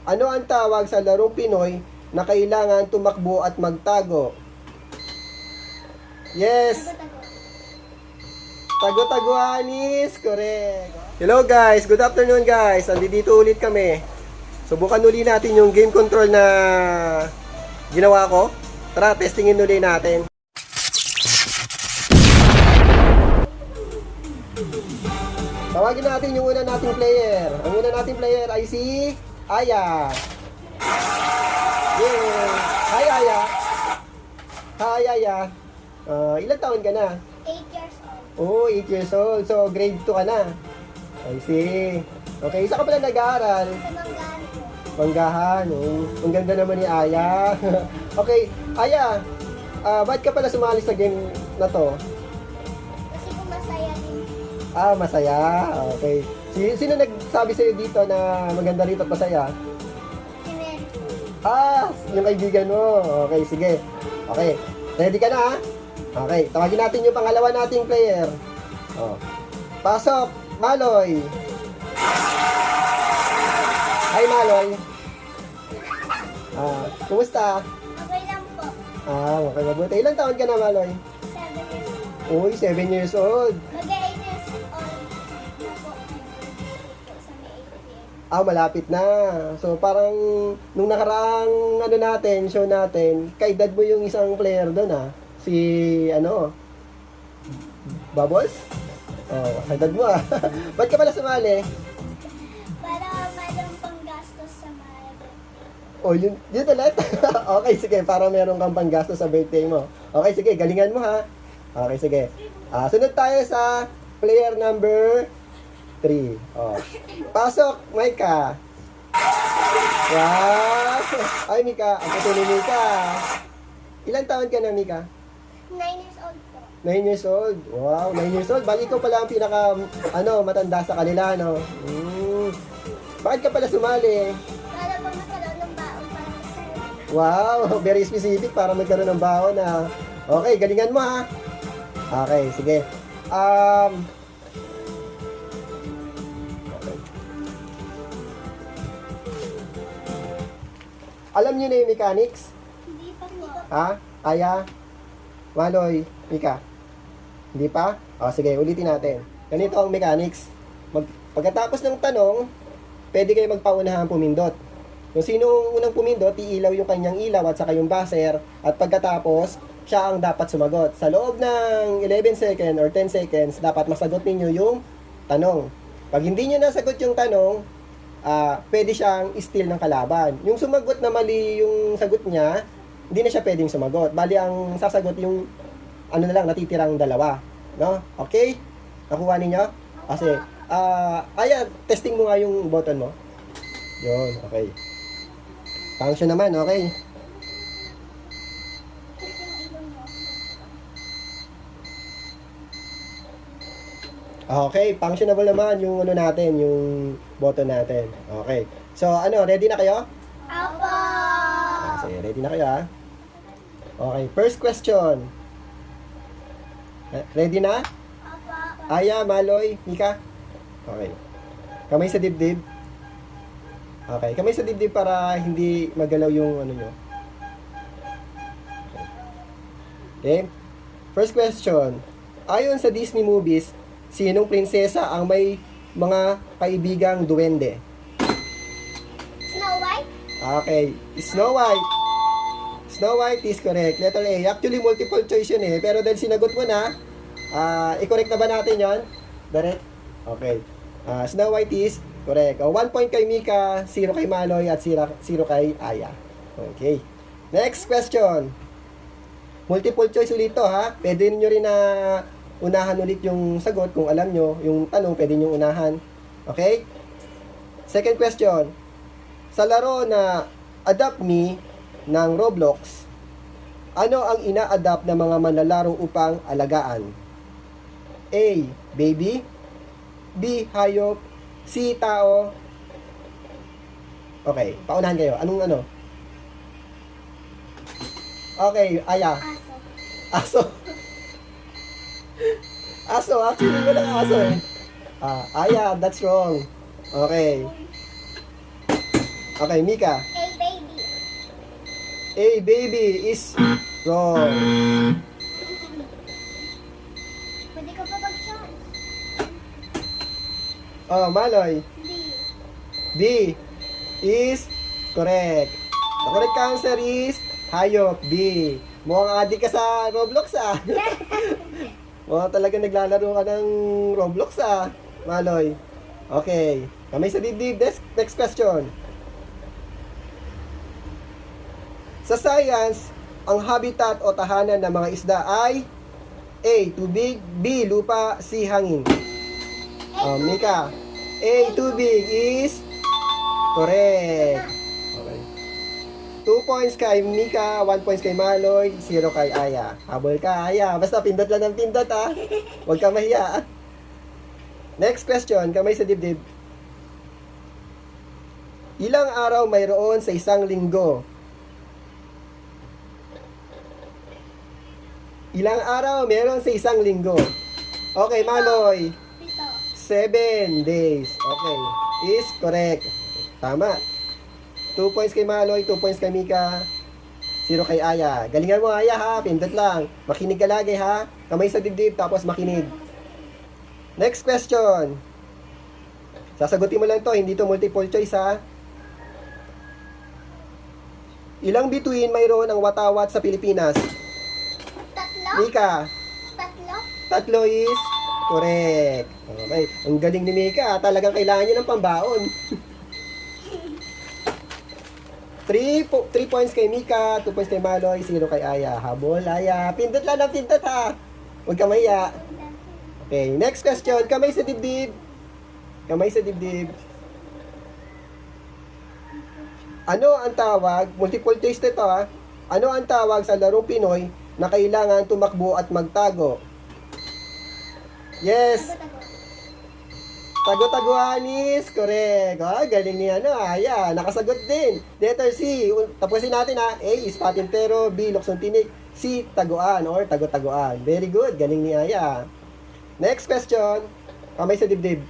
Ano ang tawag sa larong Pinoy na kailangan tumakbo at magtago? Yes! Tago-taguanis! Correct! Hello guys! Good afternoon guys! Andito ulit kami. Subukan uli natin yung game control na ginawa ko. Tara, testingin uli natin. Tawagin natin yung una nating player. Ang una nating player ay si Aya. Yeah. Hi Aya. Hi Aya. Ilang taon ka na? 8 years old. Oh, 8 years old. So, grade 2 ka na. I see. Okay, isa ka pala nag-aaral? Sa Manggaan po. Manggahan. Oh, ang ganda naman ni Aya. Okay, Aya. Ba't ka pala sumali sa game na to? Kasi po masaya din. Masaya. Okay. Sino nagsabi sa'yo dito na maganda rito at masaya? Si Mary po. Yung kaibigan mo. Okay, sige. Okay. Ready ka na, ha? Okay. Tawagin natin yung pangalawa nating player. Oh. Pasok, Maloy. Hi, Maloy. Kumusta? Okay lang po. Okay, mabuti. Ilang taon ka na, Maloy? 7 years old. Uy, 7 years old. Mag-8 years old na po. Sa May 8 p.m. Malapit na. So, parang nung nakaraang show natin, kaedad mo yung isang player doon, Si, Bubbles? Kaedad mo, Ba't ka pala sumali? Para mayroong panggastos sa mga. Yun ulit? Okay, sige, para meron kang panggastos sa birthday mo. Okay, sige, galingan mo, ha? Okay, sige. Sunod tayo sa player number 3. Pasok, Mika. Wow! Ay, Mika, ang puti ni Mika. Ilang taon ka na, Mika? 9 years old po. 9 years old. Wow, 9 years old. Bali, ikaw pala ang pinaka, matanda sa kanila, no? Bakit ka pala sumali? Para po magkaroon ng baon para sa sarili. Wow, very specific para magkaroon ng baon, Okay, galingan mo, ha? Okay, sige. Okay. Alam niyo na yung mechanics? Hindi pa po. Aya? Maloy? Mika? Hindi pa? Sige, ulitin natin. Ganito ang mechanics. Pagkatapos ng tanong, pwede kayo magpaunahang pumindot. Kung sino unang pumindot, iilaw yung kanyang ilaw at saka yung buzzer. At pagkatapos, siya ang dapat sumagot. Sa loob ng 11 seconds or 10 seconds, dapat masagot ninyo yung tanong. Pag hindi nyo nasagot yung tanong, pwede siyang steal ng kalaban. Yung sumagot na mali yung sagot niya, hindi na siya pwedeng sumagot. Bali, ang sasagot yung natitirang dalawa. No? Okay? Nakuha ninyo? Kasi, Aya, testing mo nga yung button mo. Yun, okay. Function naman, okay. Okay, functionable naman yung natin, yung button natin. Okay. So, ready na kayo? Apo! Sige, ready na kayo, ha? Okay, first question. Ready na? Apo! Aya, Maloy, Mika? Okay. Kamay sa dibdib. Okay, kamay sa dibdib para hindi magalaw yung nyo. Okay. First question. Ayon sa Disney movies, sinong prinsesa ang may mga kaibigang duwende? Snow White? Okay, Snow White. Snow White is correct. Letter A. Actually, multiple choice yun, pero dahil sinagot mo na, i-correct na ba natin yon? Direct? Okay. Snow White is correct. 1 point kay Mika, 0 kay Maloy, at 0 kay Aya. Okay. Next question. Multiple choice ulit to, ha? Pwede nyo rin na unahan ulit yung sagot kung alam nyo. Yung tanong, pwede nyo unahan. Okay? Second question. Sa laro na Adopt Me ng Roblox, ano ang ina-adapt ng mga manlalaro upang alagaan? A. Baby. B. Hayop. C. Tao. Okay, paunahan kayo. Anong? Okay, Aya. Aso. Aso. Actually, walang aso eh. Aya, that's wrong. Okay. Okay, Mika. A baby. A baby is wrong. Pwede ka pa mag-chance. Oh, Maloy. B. B is correct. The correct answer is hayop. B. Mukhang adik ka sa Roblox ah. Mukhang talaga naglalaro ka ng Roblox ah, Maloy. Okay. Kamay sa dibdib. Next question. Sa science, ang habitat o tahanan ng mga isda ay A. Tubig, B. Lupa, C. Hangin. Mika. A. Tubig is correct. Okay. 2 points kay Mika, 1 points kay Maloy, 0 kay Aya. Habol ka, Aya. Basta pindot lang ng pindot, ha. Huwag ka mahiya. Next question, kamay sa dibdib. Ilang araw mayroon sa isang linggo? Ilang araw meron sa isang linggo? Okay, Maloy. Pito. 7 days. Okay. Is correct. Tama. 2 points kay Maloy, 2 points kay Mika, 0 kay Aya. Galingan mo, Aya, ha? Pindot lang. Makinig ka lagi, ha? Kamay sa dibdib, tapos makinig. Next question. Sasagutin mo lang to, hindi to multiple choice, ha? Ilang bituin mayroon ang watawat sa Pilipinas? Tatlo? Mika, Tatlo? 3 is correct. Okay. Ang galing ni Mika, talagang kailangan niya ng pambaon. 3 points kay Mika, 2 points kay Maloy, 0 kay Aya. Habol, Aya. Pindot lang ng pindot, ha? Huwag ka mahiya. Okay, next question. Kamay sa dibdib. Kamay sa dibdib. Ano ang tawag, multiple choice nito, ha? Ano ang tawag sa larong Pinoy na kailangan tumakbo at magtago? Yes, tago-taguan is correct. Ah, galing ni Aya. Nakasagot din. Letter C. Tapusin natin, ha. A is patintero, B luksong tinik, C taguan or tago-taguan. Very good. Galing ni Aya. Next question. Kamay sa dibdib.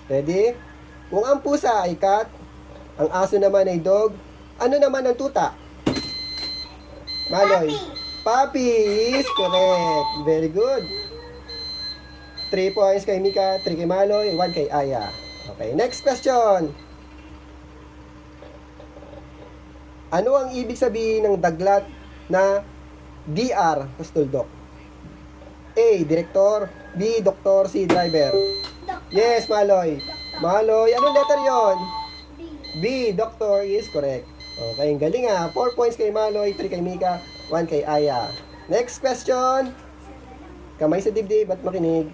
Ready? Kung ang pusa ay cat, ang aso naman ay dog, ano naman ang tuta? Maloy. Puppy is correct. Very good. 3 points kay Mika, 3 kay Maloy, 1 kay Aya. Okay, next question. Ano ang ibig sabihin ng daglat na DR, Tuldok? A. Direktor, B. Doktor, C. Driver. Yes, Maloy. Maloy, anong letter yon? B. B. Doktor is correct. Okay, ang galing ha. 4 points kay Maloy, 3 kay Mika, 1 kay Aya. Next question. Kamay sa dibdib at makinig.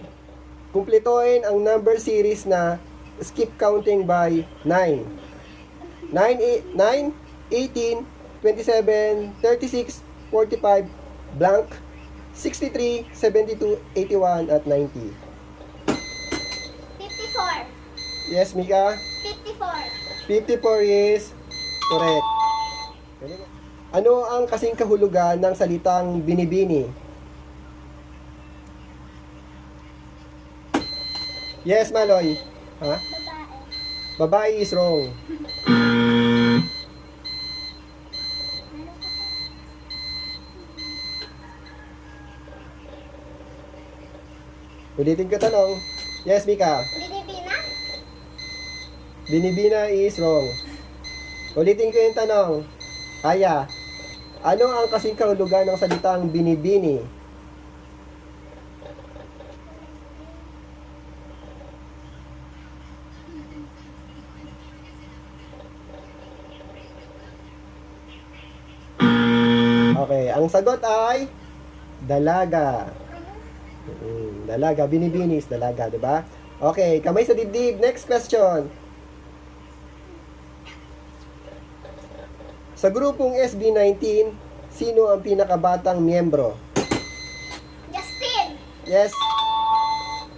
Kumplituhin ang number series na skip counting by 9. 9, 18, 27, 36, 45, blank, 63, 72, 81, at 90. 54. Yes, Mika? 54. 54 is correct. Ano ang kasing kahulugan ng salitang binibini? Yes, Maloy. Ha? Babae. Babae is wrong. Ulitin ko tanong. Yes, Mika. Pilipina? Binibina is wrong. Ulitin ko yung tanong. Aya, ano ang kasing kahulugan ng salitang binibini? Okay, ang sagot ay dalaga. Dalaga, binibinis, dalaga, di ba? Okay, kamay sa dibdib. Next question. Sa grupong SB19, sino ang pinakabatang miyembro? Justin. Yes?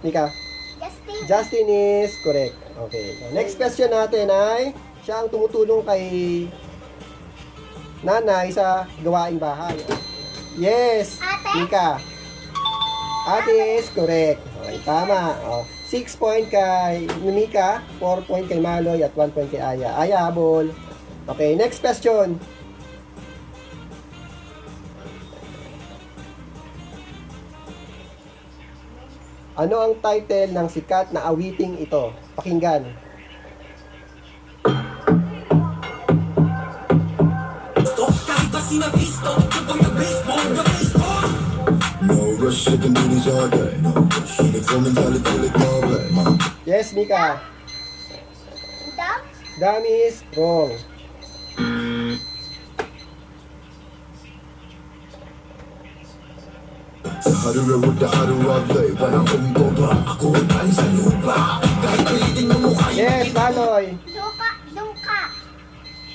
Mika? Justin. Justin is correct. Okay. Next question natin ay, siya ang tumutulong kay nanay sa gawaing bahay. Yes, Ate? Mika. Ate is correct. Okay, tama. Oh, 6 point kay Mika, 4 point kay Maloy, at 1 point kay Aya. Aya, habol. Okay, next question. Ano ang title ng sikat na awiting ito? Pakinggan. No rush, I can do this all day. No rush, uniform mentality, like all right, man. Yes, Mika. Dam? Dam is wrong. Sa harura with the harura play. Walang kumboba, ako ay paling sa lupa. Kahit pilitin mo mukha yun. Yes, Maloy. Dungka.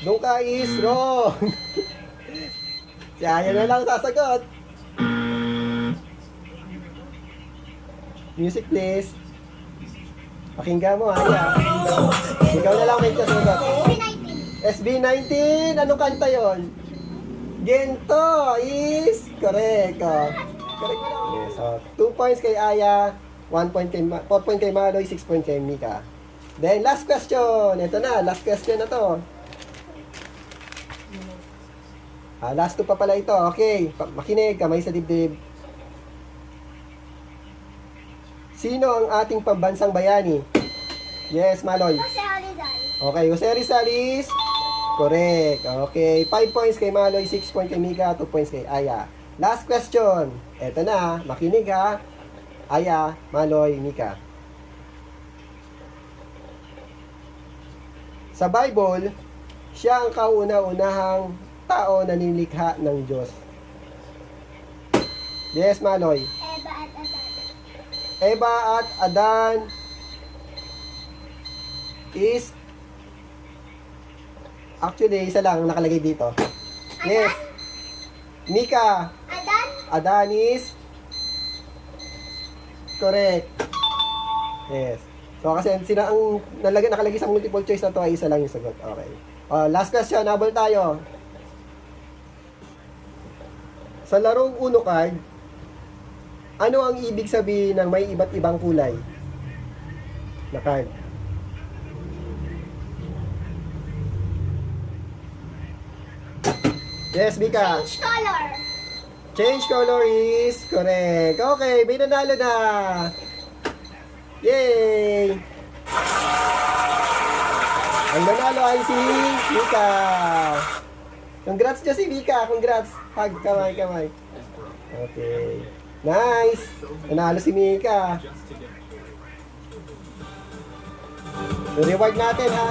Dungka is wrong. Si Aya na lang sasagot. Music please. Pakinggan mo, Aya. Ikaw na lang may kasagot. SB19. Anong kanta yon? Gento is correct. Oh. Correct mo lang. Yes, so 2 points kay Aya, 4 point kay Maloy, 6 point kay Mika. Then last question. Ito na, last question na to. Last two pa pala ito. Okay, makinig, kamay sa dibdib. Sino ang ating pambansang bayani? Yes, Maloy. Jose Rizal. Okay, Jose Rizal is correct. Okay, 5 points kay Maloy, 6 points kay Mika, 2 points kay Aya. Last question. Eto na, makinig ha. Aya, Maloy, Mika. Sa Bible, siya ang kauna-unahang tao na nilikha ng Diyos. Yes, Maloy. Eva at Eva at Adan. Adan is actually isa lang ang nakalagay dito. Yes. Mika, Adan? Adan is correct. Yes. So kasi sila ang nakalagay sa multiple choice na to ay isa lang yung sagot. Okay. Last question, habol tayo. Sa larong Uno card, ano ang ibig sabihin ng may iba't ibang kulay na card? Yes, Mika. Change color. Change color is correct. Okay, may nanalo na. Yay! Ang nanalo ay si Mika. Congrats dyan si Mika. Congrats. Hug, kamay. Okay. Nice. Nanalo si Mika. Reward natin ha.